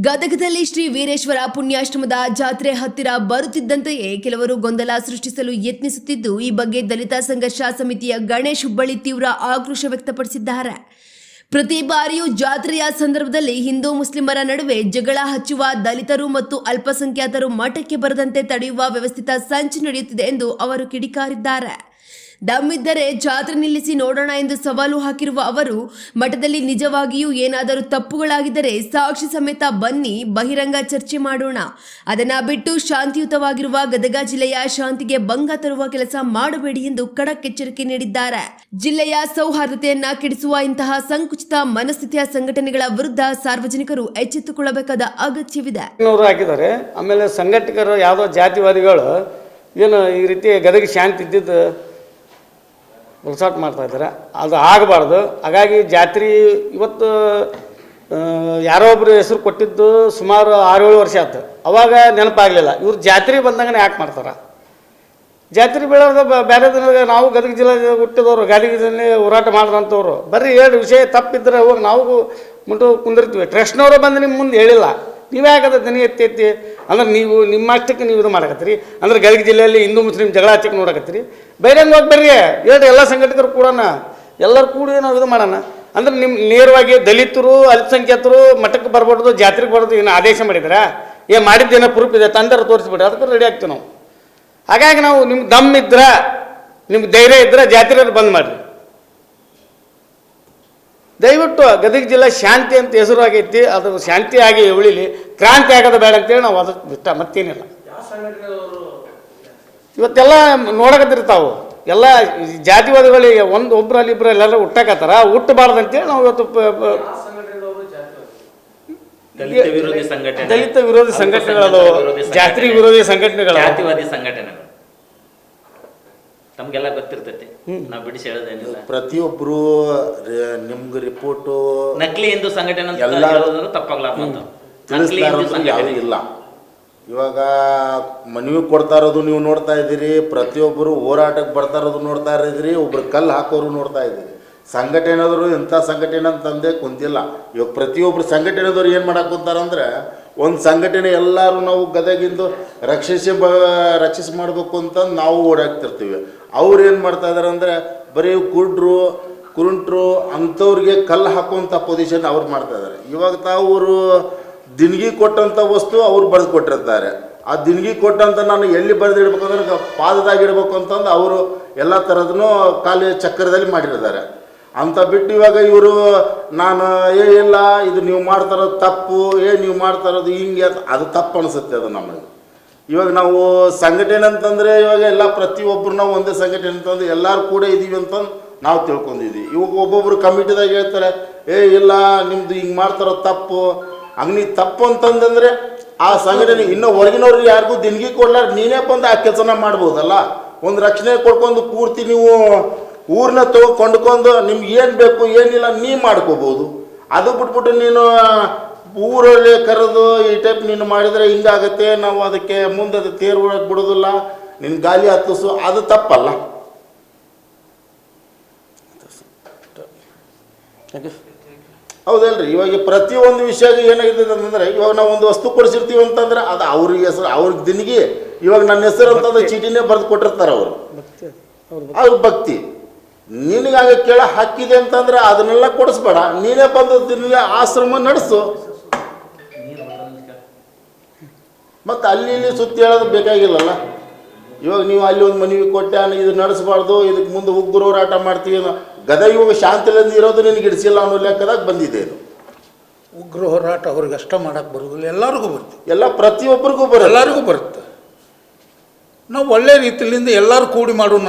ಗದಗದಲ್ಲಿ ಶ್ರೀ ವೀರೇಶ್ವರ ಪುಣ್ಯಾಶ್ರಮದ ಜಾತ್ರೆ ಹತ್ತಿರ ಬರುತ್ತಿದ್ದಂತೆಯೇ ಕೆಲವರು ಗೊಂದಲ ಸೃಷ್ಟಿಸಲು ಯತ್ನಿಸುತ್ತಿದ್ದು, ಈ ಬಗ್ಗೆ ದಲಿತ ಸಂಘರ್ಷ ಸಮಿತಿಯ ಗಣೇಶ್ ಹುಬ್ಬಳ್ಳಿ ತೀವ್ರ ಆಕ್ರೋಶ ವ್ಯಕ್ತಪಡಿಸಿದ್ದಾರೆ. ಪ್ರತಿ ಬಾರಿಯೂ ಜಾತ್ರೆಯ ಸಂದರ್ಭದಲ್ಲಿ ಹಿಂದೂ ಮುಸ್ಲಿಮರ ನಡುವೆ ಜಗಳ ಹಚ್ಚುವ, ದಲಿತರು ಮತ್ತು ಅಲ್ಪಸಂಖ್ಯಾತರು ಮಠಕ್ಕೆ ಬರದಂತೆ ತಡೆಯುವ ವ್ಯವಸ್ಥಿತ ಸಂಚು ನಡೆಯುತ್ತಿದೆ ಎಂದು ಅವರು ಕಿಡಿಕಾರಿದ್ದಾರೆ. ದಮ್ಮಿದ್ದರೆ ಜಾತ್ರೆ ನಿಲ್ಲಿಸಿ ನೋಡೋಣ ಎಂದು ಸವಾಲು ಹಾಕಿರುವ ಅವರು, ಮಠದಲ್ಲಿ ನಿಜವಾಗಿಯೂ ಏನಾದರೂ ತಪ್ಪುಗಳಾಗಿದ್ದರೆ ಸಾಕ್ಷಿ ಸಮೇತ ಬನ್ನಿ, ಬಹಿರಂಗ ಚರ್ಚೆ ಮಾಡೋಣ. ಅದನ್ನ ಬಿಟ್ಟು ಶಾಂತಿಯುತವಾಗಿರುವ ಗದಗ ಜಿಲ್ಲೆಯ ಶಾಂತಿಗೆ ಭಂಗ ತರುವ ಕೆಲಸ ಮಾಡಬೇಡಿ ಎಂದು ಖಡಕ್ ಎಚ್ಚರಿಕೆ ನೀಡಿದ್ದಾರೆ. ಜಿಲ್ಲೆಯ ಸೌಹಾರ್ದತೆಯನ್ನ ಕೆಡಿಸುವ ಇಂತಹ ಸಂಕುಚಿತ ಮನಸ್ಥಿತಿಯ ಸಂಘಟನೆಗಳ ವಿರುದ್ಧ ಸಾರ್ವಜನಿಕರು ಎಚ್ಚೆತ್ತುಕೊಳ್ಳಬೇಕಾದ ಅಗತ್ಯವಿದೆ. ಆಮೇಲೆ ಸಂಘಟಕರು ಯಾವುದೋ ಜಾತಿವಾದಿಗಳು ಏನು ಈ ರೀತಿ ಗದಗ ಶಾಂತಿ ಇದ್ದಿದ್ದು ಉತ್ಸಾಹ ಮಾಡ್ತಾ ಇದ್ದಾರೆ. ಅದು ಆಗಬಾರ್ದು. ಹಾಗಾಗಿ ಜಾತ್ರೆ ಇವತ್ತು ಯಾರೋ ಒಬ್ಬರು ಹೆಸರು ಕೊಟ್ಟಿದ್ದು ಸುಮಾರು 6-7 ವರ್ಷ ಆಯ್ತು. ಅವಾಗ ನೆನಪಾಗಲಿಲ್ಲ. ಇವ್ರು ಜಾತ್ರೆ ಬಂದಾಗ ಯಾಕೆ ಮಾಡ್ತಾರೆ? ಜಾತ್ರೆ ಬೀಳೋದು ಬೇರೆ ದಿನ ನಾವು ಗದಗ ಜಿಲ್ಲೆ ಹುಟ್ಟಿದವರು, ಗದಗ ಜಿಲ್ಲೆ ಹೋರಾಟ ಮಾಡಿದಂಥವ್ರು ಬರ್ರಿ ಹೇಳಿ, ವಿಷಯ ತಪ್ಪಿದ್ರೆ ಹೋಗಿ ನಾವು ಮುಂದೆ ಕುಂದಿರ್ತೀವಿ. ಟ್ರಸ್ಟ್ನವರು ಬಂದು ನಿಮ್ಮ ಮುಂದೆ ಹೇಳಿಲ್ಲ, ನೀವೇ ಆಗದ ದನಿ ಎತ್ತಿ ಅಂದ್ರೆ ನೀವು ನಿಮ್ಮಷ್ಟಕ್ಕೆ ನೀವು ಇದು ಮಾಡಕತ್ತೀರಿ. ಅಂದ್ರೆ ಗದಗ ಜಿಲ್ಲೆಯಲ್ಲಿ ಹಿಂದೂ ಮುಸ್ಲಿಂ ಜಗಳ ಹಚ್ಚಕ್ಕೆ ನೋಡಕತ್ತೀರಿ. ಬಹಿರಂಗ ಹೋಗಿ ಬರ್ರಿ ಹೇಳ್ರಿ, ಎಲ್ಲ ಸಂಘಟಕರು ಕೂಡ ಎಲ್ಲರೂ ಕೂಡಿ ನಾವು ಇದು ಮಾಡೋಣ. ಅಂದ್ರೆ ನಿಮ್ಮ ನೇರವಾಗಿ ದಲಿತರು ಅಲ್ಪಸಂಖ್ಯಾತರು ಮಠಕ್ಕೆ ಬರ್ಬಾರ್ದು, ಜಾತ್ರೆಗೆ ಬರೋದು ಏನು ಆದೇಶ ಮಾಡಿದ್ರೆ ಮಾಡಿದ್ದೇನೋ ಪ್ರೂಫ್ ಇದೆ ತಂದರೆ ತೋರಿಸ್ಬಿಡ್ರಿ, ಅದಕ್ಕೆ ರೆಡಿ ಆಗ್ತೀವಿ ನಾವು. ಹಾಗಾಗಿ ನಾವು ನಿಮ್ಗೆ ದಮ್ ಇದ್ರೆ, ನಿಮ್ಗೆ ಧೈರ್ಯ ಇದ್ರೆ ಜಾತ್ರೆ ಬಂದ್ ಮಾಡಿರಿ. ದಯವಿಟ್ಟು ಗದಗ ಜಿಲ್ಲೆ ಶಾಂತಿ ಅಂತ ಹೆಸರು ಆಗೈತಿ, ಅದು ಶಾಂತಿ ಆಗಿ ಉಳಿಲಿ, ಕ್ರಾಂತಿ ಆಗೋದು ಬೇಡ ಅಂತೇಳಿ ನಾವು ಅದಕ್ಕೆ ಇಷ್ಟ, ಮತ್ತೇನಿಲ್ಲ. ಇವತ್ತೆಲ್ಲ ನೋಡಕತ್ತಿರ್ತಾವು ಎಲ್ಲ ಜಾತಿವಾದಿಗಳಿಗೆ ಒಬ್ಬರಲ್ಲಿ ಇಬ್ಬರು ಎಲ್ಲರೂ ಹುಟ್ಟಕತ್ತಾರ, ಹುಟ್ಟಬಾರ್ದು ಅಂತೇಳಿ ನಾವು ಇವತ್ತು ದಲಿತ ವಿರೋಧಿ ಸಂಘಟನೆಗಳು, ಜಾತ್ರೆ ವಿರೋಧಿ ಸಂಘಟನೆಗಳು, ಜಾತಿವಾದಿ ಸಂಘಟನೆಗಳು ತಮಗೆಲ್ಲ ಗೊತ್ತಿರ್ತೈತಿ. ನಾವು ಬಿಡಿಸಿ ಹೇಳೋದೇನಿಲ್ಲ. ಪ್ರತಿಯೊಬ್ಬರು ನಿಮ್ಗೆ ರಿಪೋರ್ಟು ನಕಲಿ ಹಿಂದೂ ಸಂಘಟನೆ ತಪ್ಪಾಗ್ಲಾರ್ದು ಯಾರು ಇಲ್ಲ. ಇವಾಗ ಮನವಿ ಕೊಡ್ತಾ ಇರೋದು ನೀವು ನೋಡ್ತಾ ಇದ್ದೀರಿ, ಪ್ರತಿಯೊಬ್ಬರು ಹೋರಾಟಕ್ಕೆ ಬರ್ತಾ ಇರೋದು ನೋಡ್ತಾ ಇದ್ದೀರಿ, ಒಬ್ರು ಕಲ್ಲು ಹಾಕೋರು ನೋಡ್ತಾ ಇದ್ದೀರಿ. ಸಂಘಟನೆದವರು ಇಂಥ ಸಂಘಟನೆ ಅಂತಂದೇ ಕುಂತಿಲ್ಲ. ಇವಾಗ ಪ್ರತಿಯೊಬ್ಬರು ಸಂಘಟನೆದವ್ರು ಏನು ಮಾಡಕ್ಕೆ ಕುಂತಾರಂದ್ರೆ, ಒಂದು ಸಂಘಟನೆ ಎಲ್ಲರೂ ನಾವು ಗದಗಿಂದು ರಕ್ಷಿಸಿ ಮಾಡಬೇಕು ಅಂತಂದು ನಾವು ಓಡಾಡ್ತಿರ್ತೀವಿ. ಅವ್ರು ಏನು ಮಾಡ್ತಾ ಇದ್ದಾರೆ ಅಂದರೆ ಬರೀ ಕುರುಂಟ್ರು ಅಂಥವ್ರಿಗೆ ಕಲ್ಲು ಹಾಕುವಂಥ ಪೊಸಿಷನ್ ಅವ್ರು ಮಾಡ್ತಾ ಇದ್ದಾರೆ. ಇವಾಗ ತಾವರು ದಿನಗಿ ಕೊಟ್ಟಂಥ ವಸ್ತು ಅವ್ರು ಬರೆದು ಕೊಟ್ಟಿರ್ತಾರೆ. ಆ ದಿನಗಿ ಕೊಟ್ಟಂತ ನಾನು ಎಲ್ಲಿ ಬರೆದಿಡ್ಬೇಕಂದ್ರೆ ಪಾದದಾಗಿಡ್ಬೇಕು ಅಂತಂದು ಅವರು ಎಲ್ಲ ಥರದೂ ಖಾಲಿ ಚಕ್ರದಲ್ಲಿ ಮಾಡಿರ್ತಾರೆ. ಅಂತ ಬಿಟ್ಟು ಇವಾಗ ಇವರು ನಾನು ಇಲ್ಲ ಇದು ನೀವು ಮಾಡ್ತಾ ಇರೋದು ತಪ್ಪು, ನೀವು ಮಾಡ್ತಾ ಇರೋದು ಹಿಂಗೆ, ಅದು ತಪ್ಪು ಅನಿಸುತ್ತೆ. ಅದು ನಮಗೆ ಇವಾಗ ನಾವು ಸಂಘಟನೆ ಅಂತಂದರೆ ಇವಾಗ ಎಲ್ಲ ಪ್ರತಿಯೊಬ್ಬರು ನಾವು ಒಂದೇ ಸಂಘಟನೆ ಅಂತಂದ್ರೆ ಎಲ್ಲರೂ ಕೂಡ ಇದ್ದೀವಿ ಅಂತಂದು ನಾವು ತಿಳ್ಕೊಂಡಿದ್ದೀವಿ. ಇವಾಗ ಒಬ್ಬೊಬ್ರು ಕಮಿಟಿದಾಗ ಹೇಳ್ತಾರೆ, ಇಲ್ಲ ನಿಮ್ಮದು ಹಿಂಗೆ ಮಾಡ್ತಾರೋ ತಪ್ಪು, ಹಂಗೆ ತಪ್ಪು ಅಂತಂದ್ರೆ ಆ ಸಂಘಟನೆ ಇನ್ನೂ ಹೊರಗಿನವ್ರಿಗೆ ಯಾರಿಗೂ ದಿನಗಿ ಕೊಡ್ಲಾರ ನೀನೇ ಬಂದು ಆ ಕೆಲಸನ ಮಾಡ್ಬೋದಲ್ಲ. ಒಂದು ರಕ್ಷಣೆ ಕೊಡ್ಕೊಂಡು ಪೂರ್ತಿ ನೀವು ಊರನ್ನ ಕೊಂಡ್ಕೊಂಡು ನಿಮ್ಗೆ ಏನು ಬೇಕು ಏನಿಲ್ಲ ನೀ ಮಾಡ್ಕೋಬೋದು. ಅದು ಬಿಟ್ಬಿಟ್ಟು ನೀನು ಊರಲ್ಲಿ ಕರೆದು ಈ ಟೈಪ್ ನೀನು ಮಾಡಿದರೆ ಹಿಂಗಾಗತ್ತೆ, ನಾವು ಅದಕ್ಕೆ ಮುಂದೆ ಅದು ತೇರು ಒಳಗೆ ಬಿಡೋದಿಲ್ಲ, ನಿನ್ನ ಗಾಲಿ ಹತ್ತಿಸು, ಅದು ತಪ್ಪಲ್ಲ. ಹೌದಲ್ರಿ? ಇವಾಗ ಪ್ರತಿಯೊಂದು ವಿಷಯ ಏನಾಗಿದೆ ಅಂತಂದರೆ, ಇವಾಗ ನಾವು ಒಂದು ವಸ್ತು ಕೊಡಿಸಿರ್ತೀವಿ ಅಂತಂದ್ರೆ ಅದು ಅವ್ರಿಗೆ ಹೆಸರು, ಅವ್ರಿಗೆ ದಿನಗಿ ಇವಾಗ ನನ್ನ ಹೆಸರು ಅಂತಂದ್ರೆ ಚೀಟಿನೇ ಬರೆದು ಕೊಟ್ಟಿರ್ತಾರೆ ಅವರು. ಅವ್ರ ಭಕ್ತಿ ನಿನಗಾಗ ಕೇಳ ಹಾಕಿದೆ ಅಂತಂದ್ರೆ ಅದನ್ನೆಲ್ಲ ಕೊಡಿಸ್ಬೇಡ, ನೀನೇ ಬಂದು ದಿನ ಆಶ್ರಮ ನಡೆಸು. ಮತ್ತು ಅಲ್ಲಿ ಇಲ್ಲಿ ಸುತ್ತಿ ಹೇಳೋದು ಬೇಕಾಗಿಲ್ಲಲ್ಲ. ಇವಾಗ ನೀವು ಅಲ್ಲಿ ಒಂದು ಮನವಿ ಕೊಟ್ಟೆ, ಇದು ನಡೆಸಬಾರ್ದು, ಇದಕ್ಕೆ ಮುಂದೆ ಉಗ್ರ ಹೋರಾಟ ಮಾಡ್ತೀವಿ. ಗದಗ ಇವಾಗ ಶಾಂತಿಲಿಂದ ಇರೋದು ನಿನಗೆ ಇಡಿಸಿಲ್ಲ ಅನ್ನೋ ಲೆಕ್ಕದಾಗ ಬಂದಿದೆ. ಉಗ್ರ ಹೋರಾಟ ಅವ್ರಿಗೆ ಅಷ್ಟ ಮಾಡಕ್ಕೆ ಬರೋದಿಲ್ಲ, ಎಲ್ಲರಿಗೂ ಬರುತ್ತೆ. ಎಲ್ಲ ಪ್ರತಿಯೊಬ್ಬರಿಗೂ ಬರುತ್ತೆ, ಎಲ್ಲರಿಗೂ ಬರುತ್ತೆ. ನಾವು ಒಳ್ಳೆ ರೀತಿಯಿಂದ ಎಲ್ಲರೂ ಕೂಡಿ ಮಾಡೋಣ